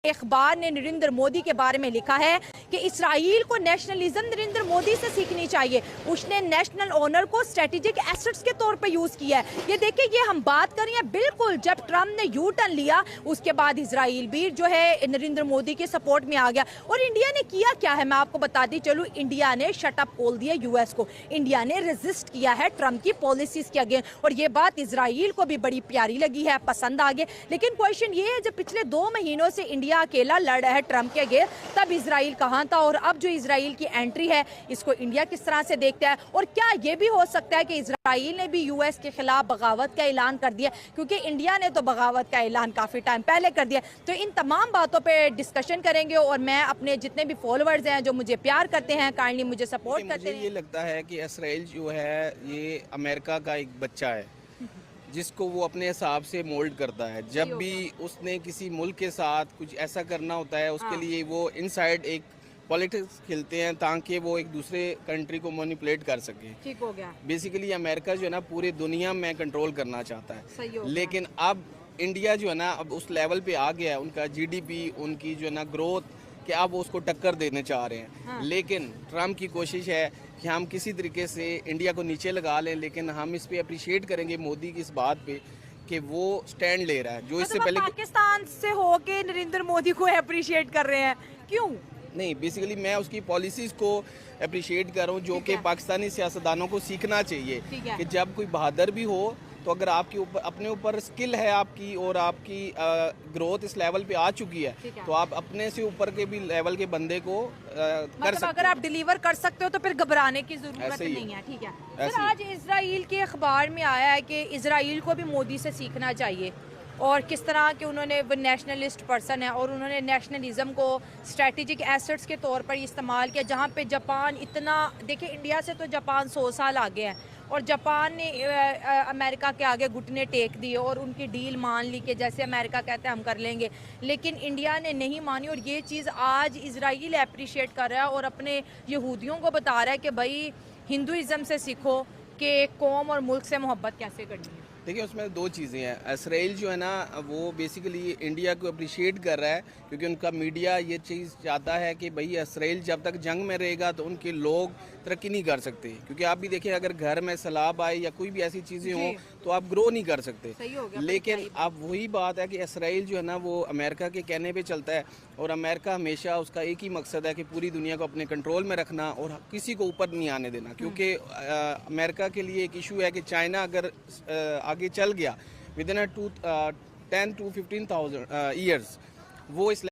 अखबार ने नरेंद्र मोदी के बारे में लिखा है कि इसराइल को नेशनलिज्म नरेंद्र मोदी से सीखनी चाहिए। उसने नेशनल ऑनर को स्ट्रेटेजिक एसेट्स के तौर पे यूज किया है। ये देखिए, ये हम बात कर रहे हैं बिल्कुल जब ट्रम्प ने यू टर्न लिया उसके बाद इसराइल भी जो है नरेंद्र मोदी के सपोर्ट में आ गया। और इंडिया ने किया क्या है मैं आपको बताती चलूं। इंडिया ने शटअप बोल दिया यूएस को। इंडिया ने रेजिस्ट किया है ट्रम्प की पॉलिसीज के अगेंस्ट। और ये बात इसराइल को भी बड़ी प्यारी लगी है, पसंद आ गई। लेकिन क्वेश्चन ये है, जब पिछले 2 महीनों से इंडिया अकेला लड़ रहा है ट्रम्प के अगेंस्ट, तब इसराइल कहां था। और अब जो इसराइल की एंट्री है इसको इंडिया किस तरह से देखता है। और क्या ये भी हो सकता है कि इसराइल ने भी यूएस के खिलाफ बगावत का ऐलान कर दिया, क्योंकि इंडिया ने तो बगावत का ऐलान काफी टाइम पहले कर दिया। तो इन तमाम बातों पे डिस्कशन करेंगे। और मैं अपने जितने भी फॉलोअर्स हैं जो मुझे प्यार करते हैं, काइंडली मुझे सपोर्ट करते हैं। ये लगता है कि इसराइल जो है ये अमेरिका का एक बच्चा है जिसको वो अपने हिसाब से मोल्ड करता है। जब भी उसने किसी मुल्क के साथ कुछ ऐसा करना होता है उसके लिए वो इनसाइड एक पॉलिटिक्स खेलते हैं ताकि वो एक दूसरे कंट्री को मैनिपुलेट कर सके। ठीक हो गया। बेसिकली अमेरिका जो है ना पूरी दुनिया में कंट्रोल करना चाहता है। सही हो गया। लेकिन अब इंडिया जो है ना अब उस लेवल पे आ गया है, उनका जीडीपी, उनकी जो है ना ग्रोथ, कि अब वो उसको टक्कर देने चाह रहे हैं। हाँ। लेकिन ट्रम्प की कोशिश है कि हम किसी तरीके से इंडिया को नीचे लगा लें। लेकिन हम इस पे अप्रिशिएट करेंगे मोदी की इस बात पे कि वो स्टैंड ले रहा है जो इससे पहले पाकिस्तान से होके नरेंद्र मोदी को अप्रिशिएट कर रहे हैं, क्यों? नहीं, बेसिकली मैं उसकी पॉलिसीज को अप्रिशिएट कर रहा हूँ जो कि पाकिस्तानी सियासतदानों को सीखना चाहिए कि जब कोई बहादुर भी हो तो अगर आपके ऊपर अपने ऊपर स्किल है आपकी और आपकी ग्रोथ इस लेवल पे आ चुकी है तो आप अपने से ऊपर के भी लेवल के बंदे को कर सकते अगर आप डिलीवर कर सकते हो तो फिर घबराने की जरूरत नहीं है। ठीक है सर, आज इसराइल के अखबार में आया है कि इसराइल को भी मोदी से सीखना चाहिए और किस तरह के उन्होंने वो नेशनलिस्ट पर्सन है और उन्होंने नेशनलिज्म को स्ट्रेटेजिक एसेट्स के तौर पर इस्तेमाल किया। जहाँ पे जापान इतना, देखिए इंडिया से तो जापान 100 साल आगे है और जापान ने अमेरिका के आगे घुटने टेक दिए और उनकी डील मान ली कि जैसे अमेरिका कहते हैं हम कर लेंगे। लेकिन इंडिया ने नहीं मानी और ये चीज़ आज इजराइल अप्रिशिएट कर रहा है और अपने यहूदियों को बता रहा है कि भाई हिंदुइज़्म से सीखो कि कौम और मुल्क से मोहब्बत कैसे करनी है। देखिए, उसमें 2 चीज़ें हैं। इसराइल जो है ना वो बेसिकली इंडिया को अप्रिशिएट कर रहा है क्योंकि उनका मीडिया ये चीज़ चाहता है कि भाई इसराइल जब तक जंग में रहेगा तो उनके लोग तरक्की नहीं कर सकते। क्योंकि आप भी देखिए, अगर घर में सैलाब आए या कोई भी ऐसी चीज़ें हों तो आप ग्रो नहीं कर सकते। लेकिन अब वही बात है कि इसराइल जो है ना वो अमेरिका के कहने पे चलता है और अमेरिका हमेशा उसका एक ही मकसद है कि पूरी दुनिया को अपने कंट्रोल में रखना और किसी को ऊपर नहीं आने देना। क्योंकि अमेरिका के लिए एक इशू है कि चाइना अगर आगे चल गया विदिन 10 to 15,000 ईयर्स वो इस